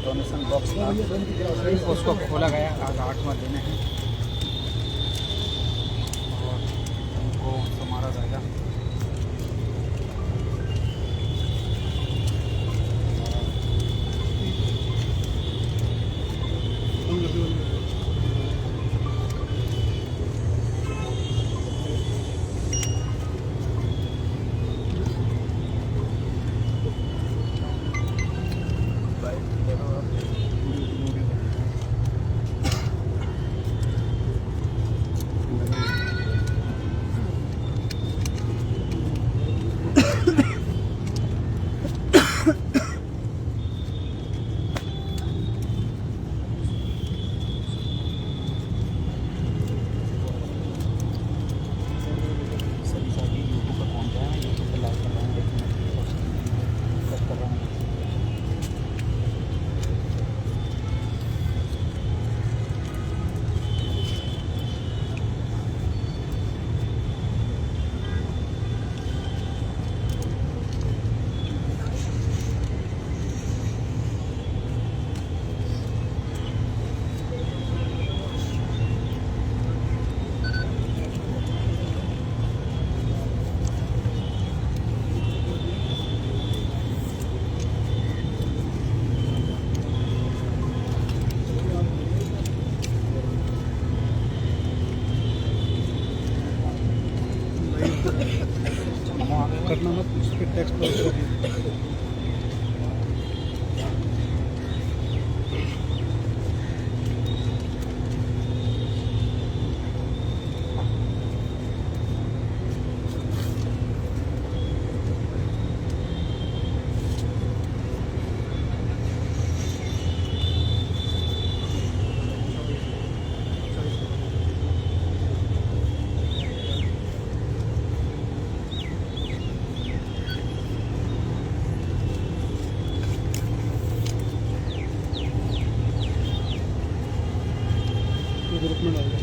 Donation box था उसको खोला गया। आज 8वां दिन है और उनको संभाला जाएगा। करना मत, उस पर टेक्स्ट ग्रुप में डाल दो।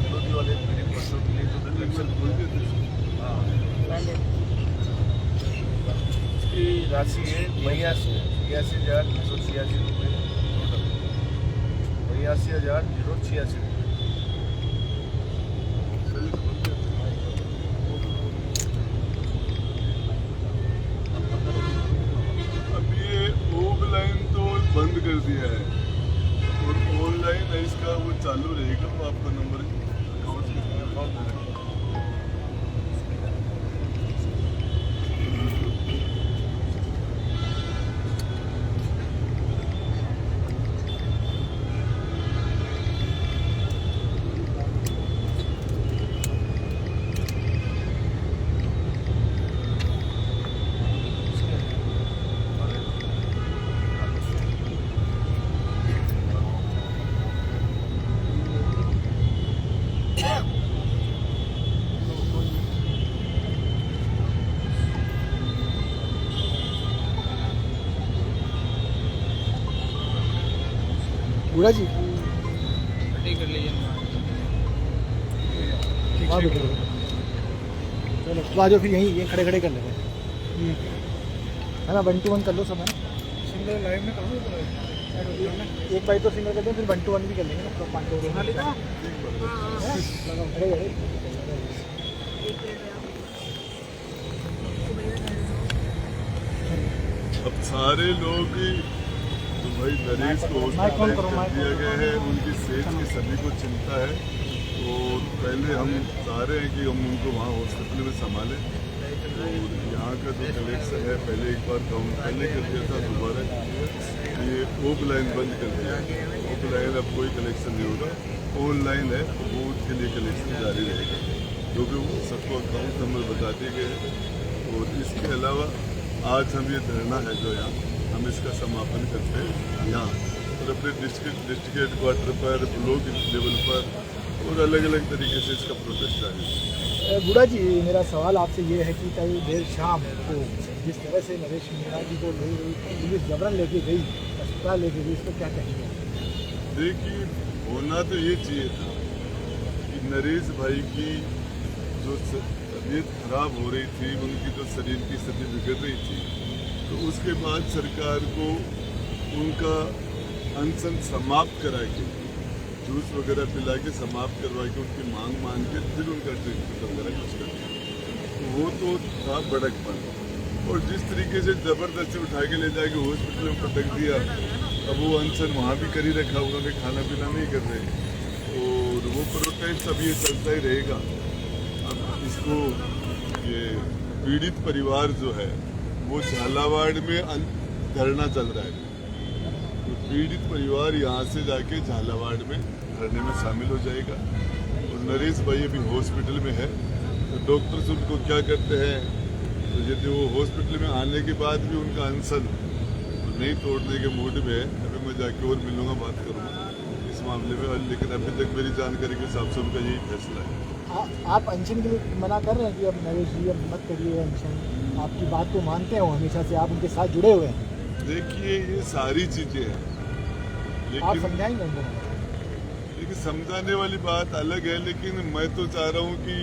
विरोधी वाले मेरे बच्चों के लिए तो इलेक्शन कोई भी इसकी राशि है 82,086 रुपये टोटल 82,086 रुपये। बंद कर दिया है और ऑनलाइन है इसका वो चालू रहेगा। वो आपका नंबर अकाउंट में गुड़ा जी ठीक कर लीजिए। हाँ बेटा चलो तो आ जाओ फिर यहीं खड़े खड़े कर लेंगे है ना। 1 to 1 कर लो सब है ना। सिंगल लाइव में कहाँ एक बार तो सिंगल कर दें फिर 1 to 1 भी कर लेंगे ना। तो 5 अब सारे लोग तो भाई नरेश को हॉस्पिटलाइज कर दिया गया है। उनकी सेहत की सभी को चिंता है और पहले हम चाह रहे हैं कि हम उनको वहाँ हॉस्पिटल में संभालें। तो यहाँ का जो कलेक्शन है पहले एक बार काउंट पहले कर दिया था, दोबारा ये ओप लाइन बंद कर दिया। ओप लाइन अब कोई कलेक्शन नहीं होगा, ऑनलाइन है तो वो उसके लिए कलेक्शन जारी रहेगा क्योंकि सबको अकाउंट नंबर बता दिए गए हैं। और इसके अलावा आज हम ये धरना है जो यहाँ हम इसका समापन करते हैं यहाँ और अपने डिस्ट्रिक्ट हेडक्वार्टर पर ब्लॉक लेवल पर और अलग अलग तरीके से इसका प्रोटेस्ट जारी है। गुड़ा जी मेरा सवाल आपसे ये है कि कल देर शाम को जिस तरह से नरेश मीणा जी को पुलिस जबरन लेके गई, अस्पताल लेके गई, इसको क्या कहेंगे? देखिए होना तो ये चाहिए था कि नरेश भाई की जो तबीयत खराब हो रही थी, उनकी जो शरीर की स्थिति बिगड़ रही थी, तो उसके बाद सरकार को उनका अनशन समाप्त करा के जूस वगैरह पिला के समाप्त करवा के उनकी मांग मान के फिर उनका ट्रीटमेंट वगैरह कुछ कर दिया। तो वो तो था बड़कपन। और जिस तरीके से ज़बरदस्ती उठा के ले जाके हॉस्पिटल में पटक दिया, अब वो अनशन वहाँ भी कर ही रखा, उन्होंने खाना पीना नहीं कर रहे और वो प्रोटेस्ट अब ये चलता ही रहेगा। अब इसको ये पीड़ित परिवार जो है वो झालावाड़ में धरना चल रहा है, तो पीड़ित परिवार यहाँ से जाके झालावाड़ में धरने में शामिल हो जाएगा। और नरेश भाई अभी हॉस्पिटल में है तो डॉक्टर्स उनको क्या करते हैं, तो यदि वो हॉस्पिटल में आने के बाद भी उनका अनशन नहीं तोड़ने के मूड में है, अभी मैं जाके और मिलूंगा, बात करूँगा इस मामले में। लेकिन अभी तक मेरी जानकारी के हिसाब से उनका यही फैसला है। आप अनशन के लिए मना कर रहे हैं कि अब नरेश जी अब मत करिए अनशन, आपकी बात को मानते हैं वो हमेशा से, आप उनके साथ जुड़े हुए हैं? देखिए ये सारी चीजें हैं आप समझाएंगे उनको? लेकिन समझाने वाली बात अलग है, लेकिन मैं तो चाह रहा हूँ कि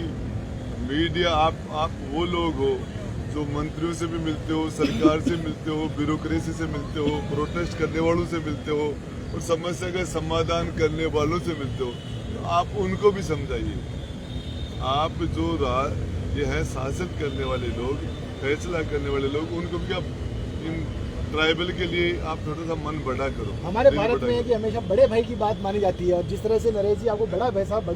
मीडिया आप वो लोग हो जो मंत्रियों से भी मिलते हो, सरकार से मिलते हो, ब्यूरोक्रेसी से मिलते हो, प्रोटेस्ट करने वालों से मिलते हो और समस्या का समाधान करने वालों से मिलते हो, तो आप उनको भी समझाइए। आप जो ये है शासन करने वाले लोग, फैसला करने वाले लोग, उनको भी आप इन ट्राइबल के लिए आप थोड़ा सा मन बड़ा करो। हमारे भारत में है कि हमेशा बड़े भाई की बात मानी जाती है और जिस तरह से नरेश जी आपको बड़े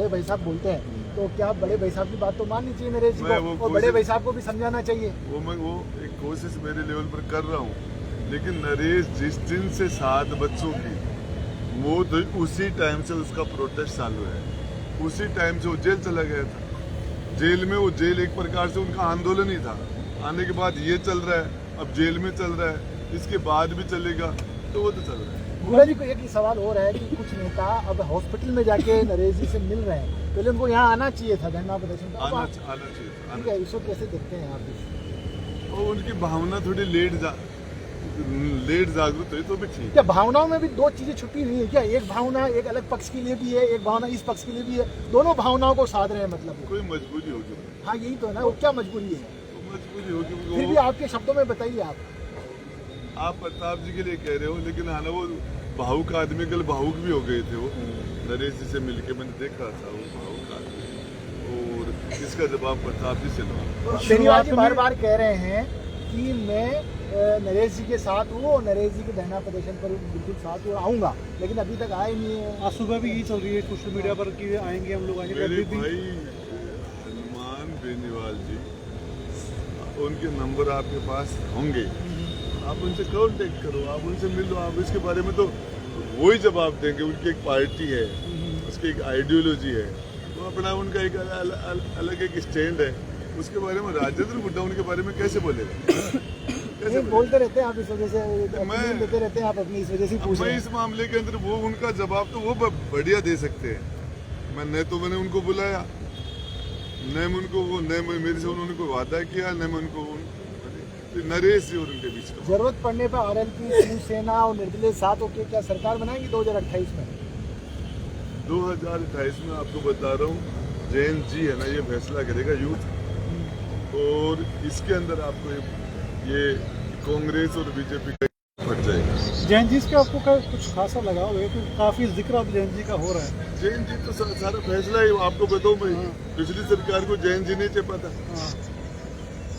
भाई साहब बोलते हैं, तो क्या बड़े भाई साहब की बात तो माननी चाहिए नरेश जी को, और बड़े भाई साहब को भी समझाना चाहिए। वो एक कोशिश मेरे लेवल पर कर रहा हूँ, लेकिन नरेश जिस दिन से 7 बच्चों की मौत हुई उसी टाइम से उसका प्रोटेस्ट चालू है, उसी टाइम से वो जेल चला गया था। जेल में वो जेल एक प्रकार से उनका आंदोलन ही था, आने के बाद ये चल रहा है, अब जेल में चल रहा है, इसके बाद भी चलेगा, तो वो तो चल रहा है। गुड़ा जी को एक ही सवाल हो रहा है कि कुछ नेता अब हॉस्पिटल में जाके नरेश जी से मिल रहे हैं, पहले उनको यहाँ आना चाहिए था धरना प्रदर्शन, आना चाहिए। ठीक है, इसको कैसे देखते हैं आप? और उनकी भावना थोड़ी लेट लेट जागरूक हुई तो भी ठीक। क्या भावनाओं में भी दो चीजें छुपी हुई है क्या? एक भावना एक अलग पक्ष के लिए भी है, एक भावना इस पक्ष के लिए भी है, दोनों भावनाओं को साध रहे हैं मतलब। कोई मजबूरी होगी। हाँ यही तो है ना, वो क्या मजबूरी है? मजबूरी होगी फिर भी आपके शब्दों में बताइए आप प्रताप जी के लिए कह रहे हो, लेकिन हाँ ना वो भावुक आदमी कल भावुक भी हो गए थे। वो नरेश जी से मिलके मैंने देखा था, वो भावुक आदमी, और इसका जवाब प्रताप जी से लो। केजरीवाल जी बार बार कह रहे हैं कि मैं नरेश जी के साथ हूँ और नरेश जी के धरना प्रदर्शन पर बिल्कुल साथ हूँ, आऊँगा, लेकिन अभी तक आए नहीं है। आज सुबह भी यही चल रही है सोशल मीडिया पर कि आएंगे हम लोग आएंगे। मेरे भाई हनुमान बेनीवाल जी, उनके नंबर आपके पास होंगे, आप उनसे कांटेक्ट करो, आप उनसे मिलो, आप इसके बारे में तो वही जवाब देंगे। उनकी एक पार्टी है, उसकी एक आइडियोलॉजी है, तो अपना उनका एक अलग एक स्टैंड है, उसके बारे में राजेंद्र हुड्डा उनके बारे में कैसे बोलेगा? कैसे बोलते रहते हैं आप, इस वजह से देते रहते हैं आप, अपनी इस वजह से पूछ रहे हैं। मैं इस मामले के अंदर वो उनका जवाब तो वो बढ़िया दे सकते हैं। मैंने उनको बुलाया, न मेरे से उन्होंने कोई वादा किया, न मैं उनको नरेश जी और उनके बीच का। जरूरत पड़ने पर आरएलपी, शिवसेना और निर्दलीय साथ होकर क्या सरकार बनाएंगी 2028 में? 2028 में आपको बता रहा हूँ, जैन जी है ना, ये फैसला करेगा यूथ, और इसके अंदर आपको ये कांग्रेस और बीजेपी का फट जाएगा। जैन जी के आपको कुछ खासा लगाव है, क्योंकि काफी जिक्र अब जैन जी का हो रहा है। जैन जी तो सारा फैसला है, आपको बताऊँ मैं, पिछली सरकार को जैन जी नहीं चपा था।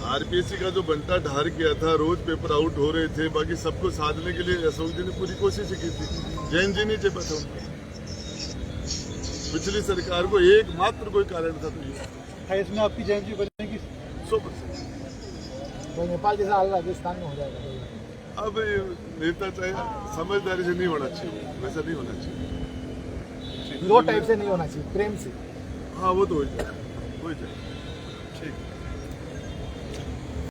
आरपीएससी का जो बंटा ढार किया था, रोज पेपर आउट हो रहे थे, बाकी सबको साधने के लिए अशोक जी ने पूरी कोशिश की थी, जैन जी नहीं चपा था उनको। पिछली सरकार को एकमात्र कोई कारण था तो ये। इसमें आपकी जैन जी बनेगी 100%। तो नेपाल जैसा हाल राजस्थान में हो जाएगा। अब नेता चाहे समझदारी से नहीं होना चाहिए, वैसा नहीं होना चाहिए, हीरो टाइप से नहीं होना चाहिए, प्रेम से। हाँ वो तो हो जाए।